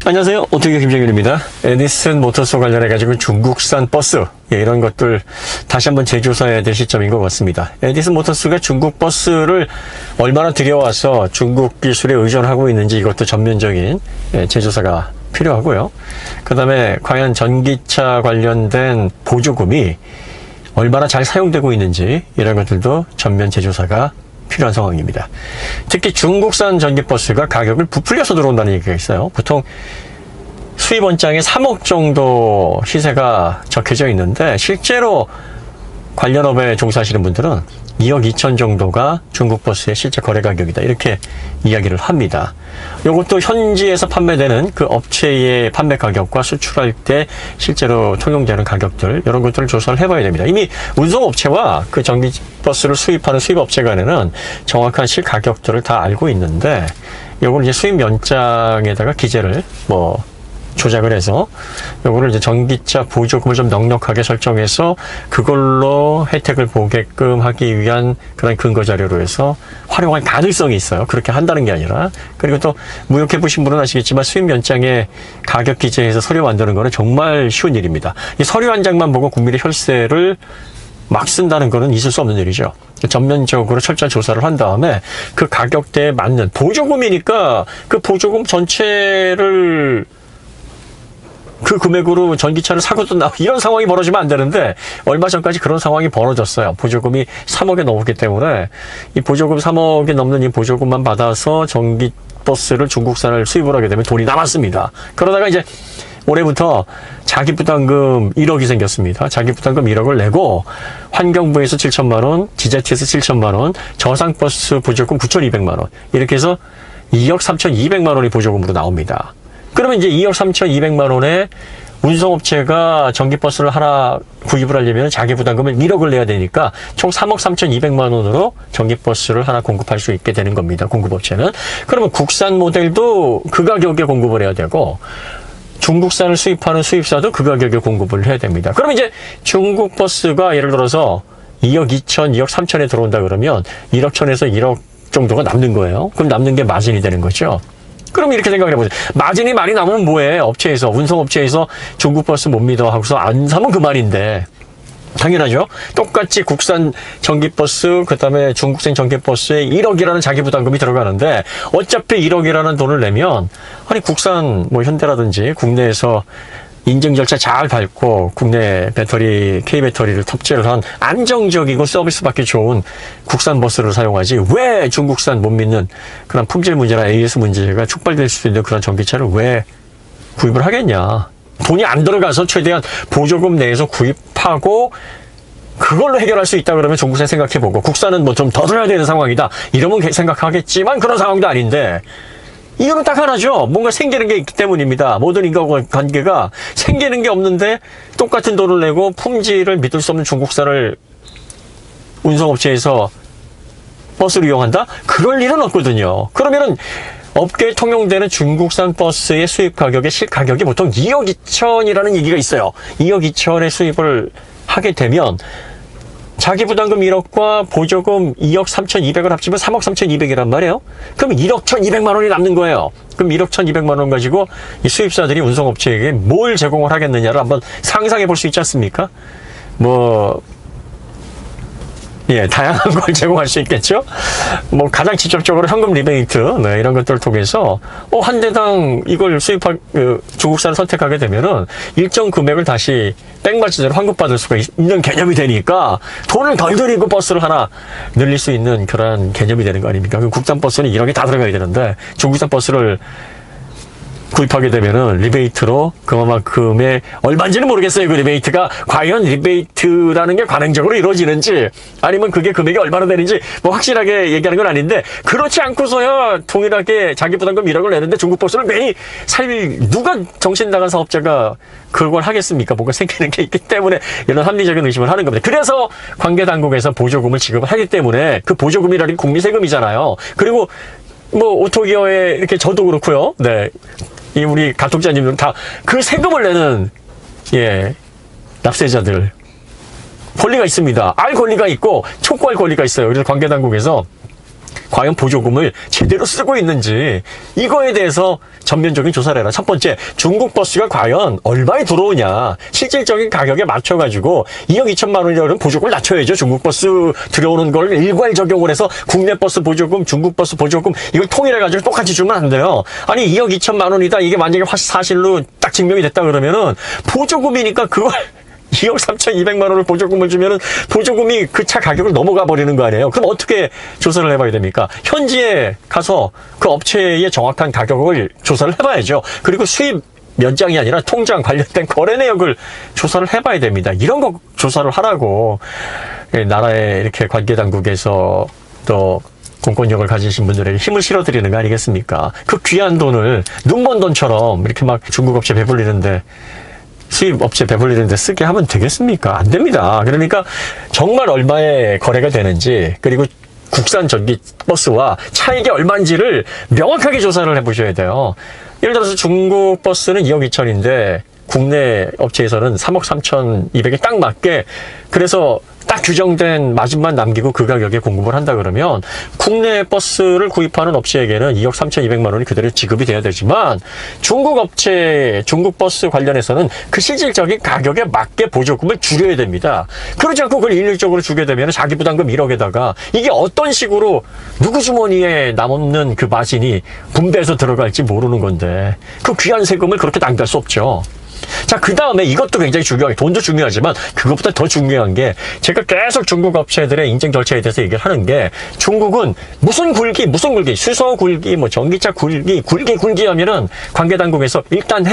안녕하세요. 오토기어 김정일입니다. 에디슨 모터스 관련해가지고 중국산 버스, 이런 것들 다시 한번 재조사해야 될 시점인 것 같습니다. 에디슨 모터스가 중국 버스를 얼마나 들여와서 중국 기술에 의존하고 있는지 이것도 전면적인 재조사가 필요하고요. 그 다음에 과연 전기차 관련된 보조금이 얼마나 잘 사용되고 있는지 이런 것들도 전면 재조사가 필요한 상황입니다. 특히 중국산 전기버스가 가격을 부풀려서 들어온다는 얘기가 있어요. 보통 수입 원장에 3억 정도 시세가 적혀져 있는데 실제로 관련업에 종사하시는 분들은 2억 2천 정도가 중국 버스의 실제 거래 가격이다, 이렇게 이야기를 합니다. 이것도 현지에서 판매되는 그 업체의 판매 가격과 수출할 때 실제로 통용되는 가격들, 이런 것들을 조사를 해봐야 됩니다. 이미 운송업체와 그 전기버스를 수입하는 수입업체 간에는 정확한 실가격들을 다 알고 있는데, 이걸 이제 수입 연장에다가 기재를 조작을 해서 요거를 이제 전기차 보조금을 좀 넉넉하게 설정해서 그걸로 혜택을 보게끔 하기 위한 그런 근거 자료로 해서 활용할 가능성이 있어요. 그렇게 한다는 게 아니라. 그리고 또 무역해 보신 분은 아시겠지만 수입 연장에 가격 기재해서 서류 만드는 거는 정말 쉬운 일입니다. 이 서류 한 장만 보고 국민의 혈세를 막 쓴다는 거는 있을 수 없는 일이죠. 전면적으로 철저한 조사를 한 다음에 그 가격대에 맞는 보조금이니까 그 보조금 전체를 그 금액으로 전기차를 사고도 이런 상황이 벌어지면 안 되는데, 얼마 전까지 그런 상황이 벌어졌어요. 보조금이 3억에 넘었기 때문에 이 보조금 3억에 넘는 이 보조금만 받아서 전기버스를 중국산을 수입을 하게 되면 돈이 남았습니다. 그러다가 이제 올해부터 자기부담금 1억이 생겼습니다. 자기부담금 1억을 내고 환경부에서 7천만 원, 지자체에서 7천만 원, 저상버스 보조금 9,200만 원, 이렇게 해서 2억 3,200만 원이 보조금으로 나옵니다. 그러면 이제 2억 3,200만 원에 운송업체가 전기버스를 하나 구입을 하려면 자기부담금을 1억을 내야 되니까 총 3억 3,200만 원으로 전기버스를 하나 공급할 수 있게 되는 겁니다. 공급업체는. 그러면 국산 모델도 그 가격에 공급을 해야 되고, 중국산을 수입하는 수입사도 그 가격에 공급을 해야 됩니다. 그러면 이제 중국 버스가 예를 들어서 2억 2천, 2억 3천에 들어온다 그러면 1억 1천에서 1억 정도가 남는 거예요. 그럼 남는 게 마진이 되는 거죠. 그럼 이렇게 생각을 해보세요. 마진이 많이 남으면 뭐해? 업체에서, 운송업체에서 중국 버스 못 믿어 하고서 안 사면 그만인데. 당연하죠. 똑같이 국산 전기버스, 그 다음에 중국산 전기버스에 1억이라는 자기부담금이 들어가는데, 어차피 1억이라는 돈을 내면, 아니, 국산, 현대라든지 국내에서 인증 절차 잘 밟고 국내 배터리, K배터리를 탑재를 한 안정적이고 서비스받기 좋은 국산 버스를 사용하지, 왜 중국산 못 믿는 그런 품질 문제나 AS 문제가 촉발될 수 있는 그런 전기차를 왜 구입을 하겠냐. 돈이 안 들어가서 최대한 보조금 내에서 구입하고 그걸로 해결할 수 있다 그러면 중국산 생각해보고, 국산은 좀 더 들어야 되는 상황이다 이러면 생각하겠지만 그런 상황도 아닌데, 이유는 딱 하나죠. 뭔가 생기는 게 있기 때문입니다. 모든 인간관계가 생기는 게 없는데 똑같은 돈을 내고 품질을 믿을 수 없는 중국산을 운송업체에서 버스를 이용한다? 그럴 일은 없거든요. 그러면은 업계에 통용되는 중국산 버스의 수입 가격의 실가격이 보통 2억 2천이라는 얘기가 있어요. 2억 2천의 수입을 하게 되면 자기부담금 1억과 보조금 2억 3,200을 합치면 3억 3,200이란 말이에요. 그럼 1억 1,200만 원이 남는 거예요. 그럼 1억 1,200만 원 가지고 이 수입사들이 운송업체에게 뭘 제공을 하겠느냐를 한번 상상해 볼 수 있지 않습니까? 다양한 걸 제공할 수 있겠죠? 가장 직접적으로 현금 리베이트, 이런 것들을 통해서, 한 대당 이걸 중국산을 선택하게 되면은 일정 금액을 다시 백마진으로 환급받을 수가 있는 개념이 되니까 돈을 덜 들이고 버스를 하나 늘릴 수 있는 그런 개념이 되는 거 아닙니까? 국산 버스는 1억이 다 들어가야 되는데, 중국산 버스를 구입하게 되면은 리베이트로 그만큼의 얼마인지는 모르겠어요. 그 리베이트가 과연 리베이트라는 게 관행적으로 이루어지는지, 아니면 그게 금액이 얼마나 되는지 확실하게 얘기하는 건 아닌데, 그렇지 않고서야 동일하게 자기부담금 1억을 내는데 중국 버스를 매일 누가 정신 나간 사업자가 그걸 하겠습니까? 뭔가 생기는 게 있기 때문에 이런 합리적인 의심을 하는 겁니다. 그래서 관계 당국에서 보조금을 지급을 하기 때문에, 그 보조금이라는 게 국민 세금이잖아요. 그리고 오토기어에 이렇게 저도 그렇고요. 네. 우리 가톡자님들은 다 그 세금을 내는, 납세자들. 권리가 있습니다. 알 권리가 있고, 촉구할 권리가 있어요. 그래서 관계당국에서 과연 보조금을 제대로 쓰고 있는지 이거에 대해서 전면적인 조사를 해라. 첫 번째, 중국 버스가 과연 얼마에 들어오냐. 실질적인 가격에 맞춰가지고 2억 2천만 원이라는 보조금을 낮춰야죠. 중국 버스 들어오는 걸 일괄 적용을 해서 국내 버스 보조금, 중국 버스 보조금 이걸 통일해가지고 똑같이 주면 안 돼요. 아니 2억 2천만 원이다. 이게 만약에 사실로 딱 증명이 됐다 그러면은 보조금이니까 그걸 2억 3,200만 원을 보조금을 주면은 보조금이 그 차 가격을 넘어가 버리는 거 아니에요? 그럼 어떻게 조사를 해봐야 됩니까? 현지에 가서 그 업체의 정확한 가격을 조사를 해봐야죠. 그리고 수입 면장이 아니라 통장 관련된 거래 내역을 조사를 해봐야 됩니다. 이런 거 조사를 하라고 나라의 이렇게 관계 당국에서 또 공권력을 가지신 분들에게 힘을 실어드리는 거 아니겠습니까? 그 귀한 돈을 눈먼 돈처럼 이렇게 막 중국 업체 배불리는데 수입 업체 배불리는데 쓰게 하면 되겠습니까? 안 됩니다. 그러니까 정말 얼마에 거래가 되는지 그리고 국산 전기 버스와 차익이 얼마인지를 명확하게 조사를 해보셔야 돼요. 예를 들어서 중국 버스는 2억 2천인데 국내 업체에서는 3억 3,200에 딱 맞게 그래서 딱 규정된 마진만 남기고 그 가격에 공급을 한다 그러면 국내 버스를 구입하는 업체에게는 2억 3,200만 원이 그대로 지급이 돼야 되지만 중국 업체, 중국 버스 관련해서는 그 실질적인 가격에 맞게 보조금을 줄여야 됩니다. 그러지 않고 그걸 일률적으로 주게 되면 자기 부담금 1억에다가 이게 어떤 식으로 누구 주머니에 남는 그 마진이 분배해서 들어갈지 모르는 건데 그 귀한 세금을 그렇게 낭비할 수 없죠. 자, 그 다음에 이것도 굉장히 중요하게, 돈도 중요하지만 그것보다 더 중요한 게 제가 계속 중국 업체들의 인증 절차에 대해서 얘기를 하는 게 중국은 무슨 굴기, 수소 굴기, 뭐 전기차 굴기 하면은 관계당국에서 일단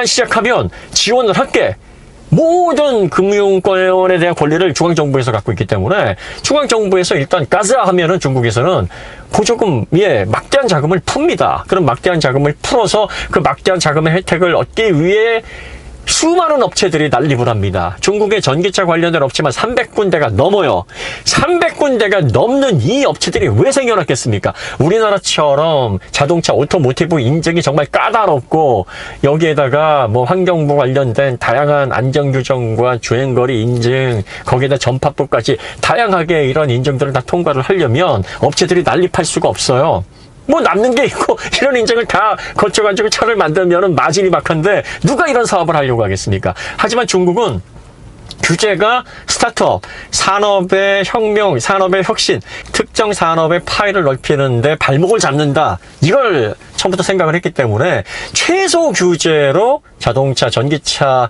시작하면 지원을 할게. 모든 금융권에 대한 권리를 중앙정부에서 갖고 있기 때문에 중앙정부에서 일단 가자 하면은 중국에서는 보조금에 막대한 자금을 풉니다. 그럼 막대한 자금을 풀어서 그 막대한 자금의 혜택을 얻기 위해 수많은 업체들이 난립을 합니다. 중국의 전기차 관련된 업체만 300군데가 넘어요. 300군데가 넘는 이 업체들이 왜 생겨났겠습니까? 우리나라처럼 자동차 오토모티브 인증이 정말 까다롭고 여기에다가 뭐 환경부 관련된 다양한 안전규정과 주행거리 인증 거기에다 전파법까지 다양하게 이런 인증들을 다 통과를 하려면 업체들이 난립할 수가 없어요. 뭐 남는 게 있고 이런 인증을 다 거쳐가지고 차를 만들면은 마진이 막한데 누가 이런 사업을 하려고 하겠습니까? 하지만 중국은 규제가 스타트업, 산업의 혁명, 산업의 혁신, 특정 산업의 파일을 넓히는데 발목을 잡는다. 이걸 처음부터 생각을 했기 때문에 최소 규제로 자동차, 전기차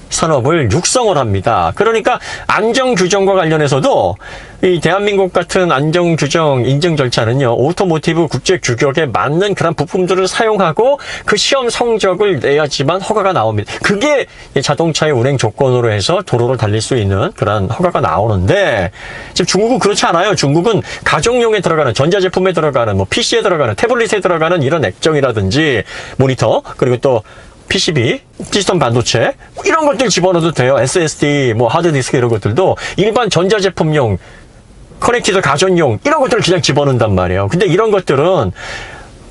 산업을 육성을 합니다. 그러니까 안전규정과 관련해서도 이 대한민국 같은 안전규정 인증 절차는요, 오토모티브 국제 규격에 맞는 그런 부품들을 사용하고 그 시험 성적을 내야지만 허가가 나옵니다. 그게 자동차의 운행 조건으로 해서 도로를 달릴 수 있는 그런 허가가 나오는데 지금 중국은 그렇지 않아요. 중국은 가정용에 들어가는 전자제품에 들어가는 뭐 PC에 들어가는 태블릿에 들어가는 이런 액정이라든지 모니터 그리고 또 PCB, 디지털 반도체 이런 것들 집어넣어도 돼요. SSD, 뭐 하드디스크 이런 것들도 일반 전자제품용, 커넥티드 가전용 이런 것들을 그냥 집어넣는단 말이에요. 근데 이런 것들은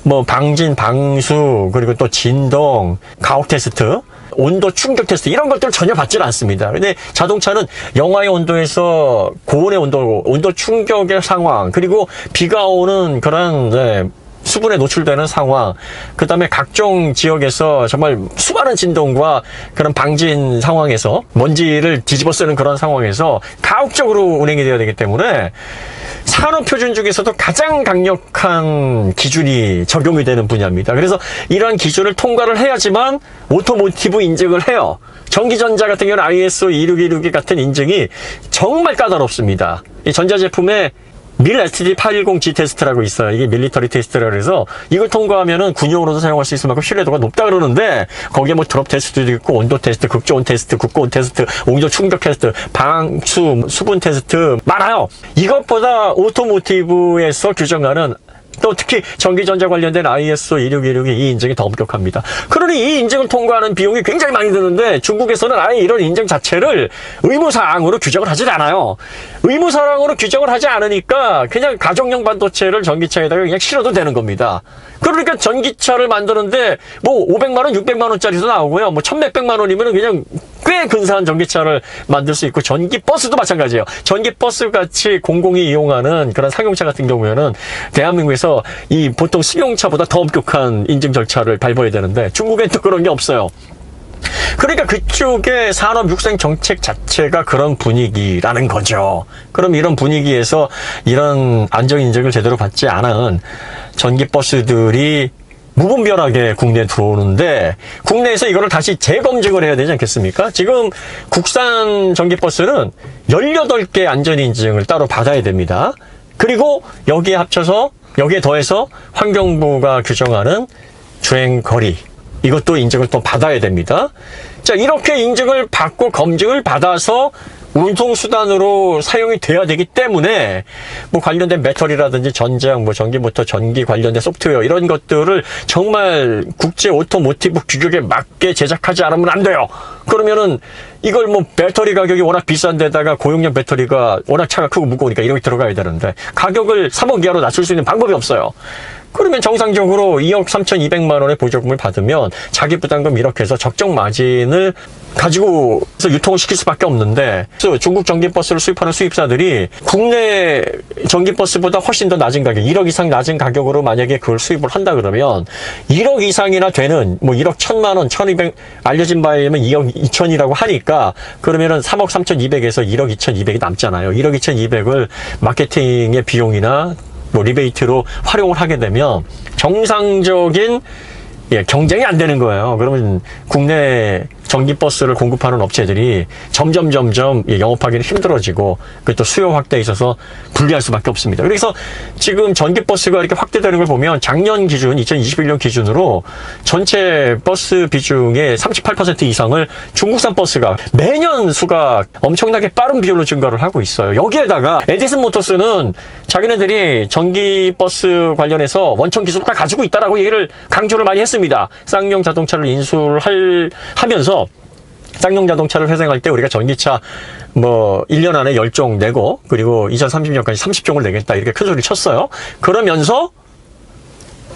뭐 방진, 방수, 그리고 또 진동, 가혹 테스트, 온도 충격 테스트 이런 것들을 전혀 받질 않습니다. 근데 자동차는 영하의 온도에서 고온의 온도 충격의 상황, 그리고 비가 오는 그런 수분에 노출되는 상황, 그 다음에 각종 지역에서 정말 수많은 진동과 그런 방진 상황에서 먼지를 뒤집어 쓰는 그런 상황에서 가혹적으로 운행이 되어야 되기 때문에 산업표준 중에서도 가장 강력한 기준이 적용이 되는 분야입니다. 그래서 이러한 기준을 통과를 해야지만 오토모티브 인증을 해요. 전기전자 같은 경우는 ISO 26262 같은 인증이 정말 까다롭습니다. 이 전자제품에 밀 STD810G 테스트라고 있어요. 이게 밀리터리 테스트라 그래서 이걸 통과하면은 군용으로도 사용할 수 있을 만큼 신뢰도가 높다 그러는데 거기에 뭐 드롭 테스트도 있고 온도 테스트, 극저온 테스트, 극고온 테스트, 온도 충격 테스트, 방수, 수분 테스트 많아요. 이것보다 오토모티브에서 규정하는 또 특히 전기전자 관련된 ISO 26262 이 인증이 더 엄격합니다. 그러니 이 인증을 통과하는 비용이 굉장히 많이 드는데 중국에서는 아예 이런 인증 자체를 의무사항으로 규정을 하지 않아요. 의무사항으로 규정을 하지 않으니까 그냥 가정용 반도체를 전기차에다가 그냥 실어도 되는 겁니다. 그러니까 전기차를 만드는데 뭐 500만 원, 600만 원짜리도 나오고요. 뭐 1000몇백만 원이면 그냥 꽤 근사한 전기차를 만들 수 있고, 전기버스도 마찬가지예요. 전기버스 같이 공공이 이용하는 그런 상용차 같은 경우에는 대한민국에서 이 보통 승용차보다 더 엄격한 인증 절차를 밟아야 되는데, 중국엔 또 그런 게 없어요. 그러니까 그쪽의 산업 육성 정책 자체가 그런 분위기라는 거죠. 그럼 이런 분위기에서 이런 안전 인증을 제대로 받지 않은 전기버스들이 무분별하게 국내에 들어오는데, 국내에서 이거를 다시 재검증을 해야 되지 않겠습니까? 지금 국산 전기버스는 18개 안전인증을 따로 받아야 됩니다. 그리고 여기에 더해서 환경부가 규정하는 주행거리, 이것도 인증을 또 받아야 됩니다. 자, 이렇게 인증을 받고 검증을 받아서 운송수단으로 사용이 돼야 되기 때문에, 뭐 관련된 배터리라든지 전장, 뭐 전기모터, 전기 관련된 소프트웨어, 이런 것들을 정말 국제 오토모티브 규격에 맞게 제작하지 않으면 안 돼요. 그러면은 이걸 뭐 배터리 가격이 워낙 비싼 데다가 고용량 배터리가 워낙 차가 크고 무거우니까 이렇게 들어가야 되는데, 가격을 3억 이하로 낮출 수 있는 방법이 없어요. 그러면 정상적으로 2억 3,200만 원의 보조금을 받으면 자기 부담금 이렇게 해서 적정 마진을 가지고 유통을 시킬 수밖에 없는데, 그래서 중국 전기버스를 수입하는 수입사들이 국내 전기버스보다 훨씬 더 낮은 가격, 1억 이상 낮은 가격으로 만약에 그걸 수입을 한다 그러면 1억 이상이나 되는, 뭐 1억 1,000만 원, 1,200, 알려진 바에 의하면 2억 2천이라고 하니까, 그러면은 3억 3,200에서 1억 2,200이 남잖아요. 1억 2,200을 마케팅의 비용이나 뭐 리베이트로 활용을 하게 되면 정상적인 경쟁이 안 되는 거예요. 그러면 국내 전기버스를 공급하는 업체들이 점점 영업하기는 힘들어지고, 그것도 수요 확대에 있어서 불리할 수밖에 없습니다. 그래서 지금 전기버스가 이렇게 확대되는 걸 보면 작년 기준, 2021년 기준으로 전체 버스 비중의 38% 이상을 중국산 버스가 매년 수가 엄청나게 빠른 비율로 증가를 하고 있어요. 여기에다가 에디슨 모터스는 자기네들이 전기버스 관련해서 원천 기술을 다 가지고 있다라고 얘기를 강조를 많이 했습니다. 쌍용 자동차를 인수하면서 쌍용 자동차를 회생할 때 우리가 전기차 뭐 1년 안에 10종 내고, 그리고 2030년까지 30종을 내겠다, 이렇게 큰 소리 쳤어요. 그러면서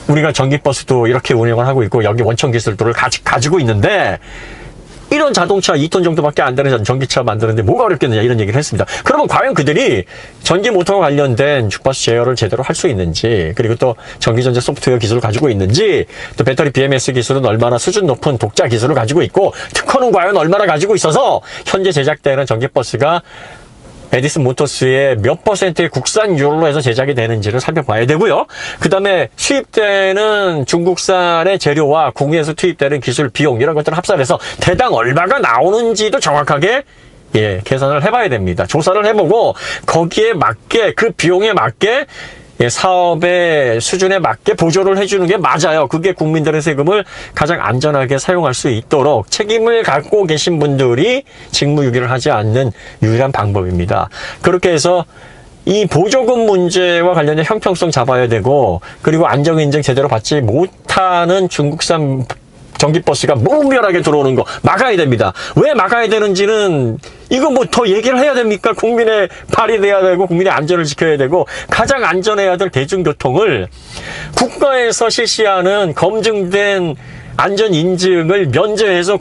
우리가 전기버스도 이렇게 운영을 하고 있고 여기 원천 기술들을 가지고 있는데, 이런 자동차 2톤 정도밖에 안 되는 전기차 만드는데 뭐가 어렵겠느냐, 이런 얘기를 했습니다. 그러면 과연 그들이 전기 모터와 관련된 주파수 제어를 제대로 할 수 있는지, 그리고 또 전기전자 소프트웨어 기술을 가지고 있는지, 또 배터리 BMS 기술은 얼마나 수준 높은 독자 기술을 가지고 있고, 특허는 과연 얼마나 가지고 있어서 현재 제작되는 전기버스가 에디슨 모터스의 몇 퍼센트의 국산율로 해서 제작이 되는지를 살펴봐야 되고요. 그 다음에 수입되는 중국산의 재료와 국내에서 투입되는 기술 비용, 이런 것들을 합산해서 대당 얼마가 나오는지도 정확하게 계산을 해봐야 됩니다. 조사를 해보고 거기에 맞게, 그 비용에 맞게 사업의 수준에 맞게 보조를 해주는 게 맞아요. 그게 국민들의 세금을 가장 안전하게 사용할 수 있도록 책임을 갖고 계신 분들이 직무유기를 하지 않는 유일한 방법입니다. 그렇게 해서 이 보조금 문제와 관련된 형평성 잡아야 되고, 그리고 안전인증 제대로 받지 못하는 중국산 전기버스가 무분별하게 들어오는 거 막아야 됩니다. 왜 막아야 되는지는 이거 뭐 더 얘기를 해야 됩니까? 국민의 발이 돼야 되고, 국민의 안전을 지켜야 되고, 가장 안전해야 될 대중교통을 국가에서 실시하는 검증된 안전 인증을 면제해서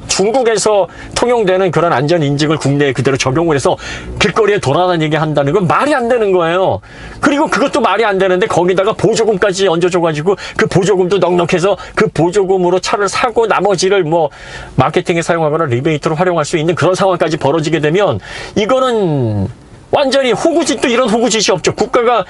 중국에서 통용되는 그런 안전 인증을 국내에 그대로 적용을 해서 길거리에 돌아다니게 한다는 건 말이 안 되는 거예요. 그리고 그것도 말이 안 되는데 거기다가 보조금까지 얹어줘가지고 그 보조금도 넉넉해서 그 보조금으로 차를 사고 나머지를 뭐 마케팅에 사용하거나 리베이트로 활용할 수 있는 그런 상황까지 벌어지게 되면 이거는 완전히 호구짓도 이런 호구짓이 없죠. 국가가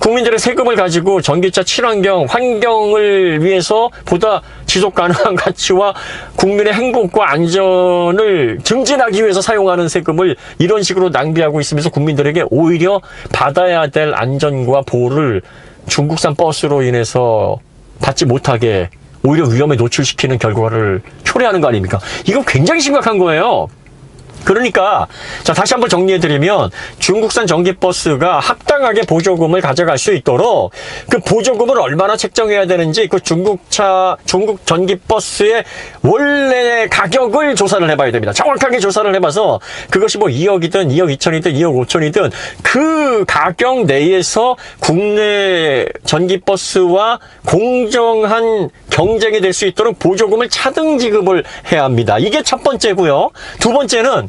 국민들의 세금을 가지고 전기차 친환경, 환경을 위해서 보다 지속 가능한 가치와 국민의 행복과 안전을 증진하기 위해서 사용하는 세금을 이런 식으로 낭비하고 있으면서 국민들에게 오히려 받아야 될 안전과 보호를 중국산 버스로 인해서 받지 못하게 오히려 위험에 노출시키는 결과를 초래하는 거 아닙니까? 이거 굉장히 심각한 거예요. 그러니까 자, 다시 한번 정리해드리면 중국산 전기버스가 합당하게 보조금을 가져갈 수 있도록 그 보조금을 얼마나 책정해야 되는지 그 중국 전기버스의 원래 가격을 조사를 해봐야 됩니다. 정확하게 조사를 해봐서 그것이 뭐 2억이든 2억 2천이든 2억 5천이든 그 가격 내에서 국내 전기버스와 공정한 경쟁이 될 수 있도록 보조금을 차등 지급을 해야 합니다. 이게 첫 번째고요. 두 번째는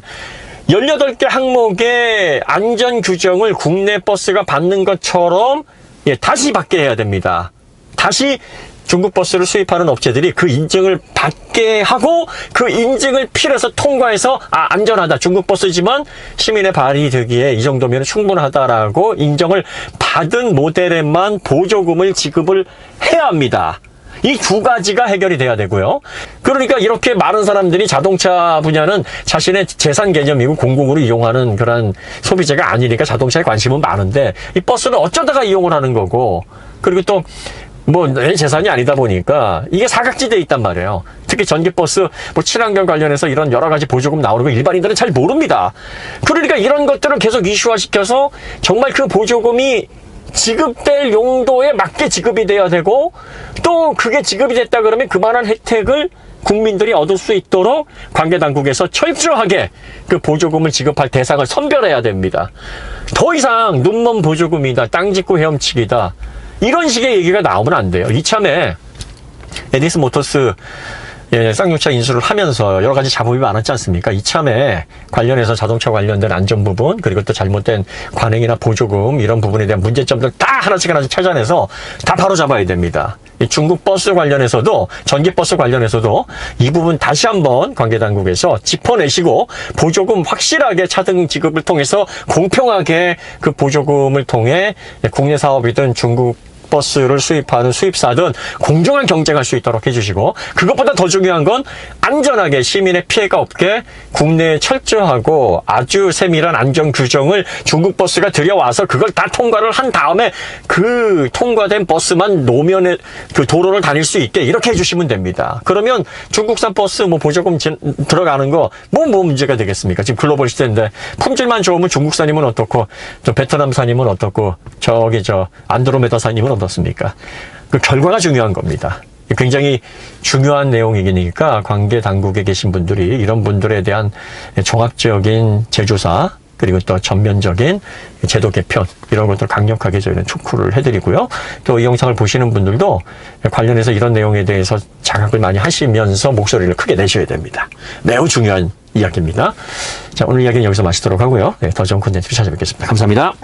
18개 항목의 안전 규정을 국내 버스가 받는 것처럼 다시 받게 해야 됩니다. 다시 중국 버스를 수입하는 업체들이 그 인증을 받게 하고 그 인증을 필요해서 통과해서 안전하다. 중국 버스지만 시민의 발이 되기에 이 정도면 충분하다라고 인정을 받은 모델에만 보조금을 지급을 해야 합니다. 이 두 가지가 해결이 돼야 되고요. 그러니까 이렇게 많은 사람들이 자동차 분야는 자신의 재산 개념이고 공공으로 이용하는 그런 소비재가 아니니까 자동차에 관심은 많은데 이 버스는 어쩌다가 이용을 하는 거고 그리고 또 내 재산이 아니다 보니까 이게 사각지대에 있단 말이에요. 특히 전기버스, 친환경 관련해서 이런 여러 가지 보조금 나오는 거 일반인들은 잘 모릅니다. 그러니까 이런 것들을 계속 이슈화시켜서 정말 그 보조금이 지급될 용도에 맞게 지급이 돼야 되고 또 그게 지급이 됐다 그러면 그만한 혜택을 국민들이 얻을 수 있도록 관계당국에서 철저하게 그 보조금을 지급할 대상을 선별해야 됩니다. 더 이상 눈먼 보조금이다, 땅짓고 헤엄치기다 이런 식의 얘기가 나오면 안 돼요. 이참에 에디슨 모터스 쌍용차 인수를 하면서 여러 가지 잡음이 많았지 않습니까? 이참에 관련해서 자동차 관련된 안전 부분 그리고 또 잘못된 관행이나 보조금 이런 부분에 대한 문제점들 다 하나씩 찾아내서 다 바로 잡아야 됩니다. 중국 버스 관련해서도 전기버스 관련해서도 이 부분 다시 한번 관계당국에서 짚어내시고 보조금 확실하게 차등 지급을 통해서 공평하게 그 보조금을 통해 국내 사업이든 중국 버스를 수입하는 수입사든 공정한 경쟁할 수 있도록 해주시고 그것보다 더 중요한 건 안전하게 시민의 피해가 없게 국내에 철저하고 아주 세밀한 안전 규정을 중국 버스가 들여와서 그걸 다 통과를 한 다음에 그 통과된 버스만 노면에 그 도로를 다닐 수 있게 이렇게 해주시면 됩니다. 그러면 중국산 버스 보조금 들어가는 거 뭐 문제가 되겠습니까? 지금 글로벌 시대인데 품질만 좋으면 중국산이면 어떻고 베트남산이면 어떻고 안드로메다산이면 어떻습니까? 그 결과가 중요한 겁니다. 굉장히 중요한 내용이니까 관계 당국에 계신 분들이 이런 분들에 대한 종합적인 재조사 그리고 또 전면적인 제도 개편 이런 것들 강력하게 저희는 촉구를 해드리고요. 또 이 영상을 보시는 분들도 관련해서 이런 내용에 대해서 자각을 많이 하시면서 목소리를 크게 내셔야 됩니다. 매우 중요한 이야기입니다. 자, 오늘 이야기는 여기서 마치도록 하고요. 더 좋은 콘텐츠로 찾아뵙겠습니다. 감사합니다.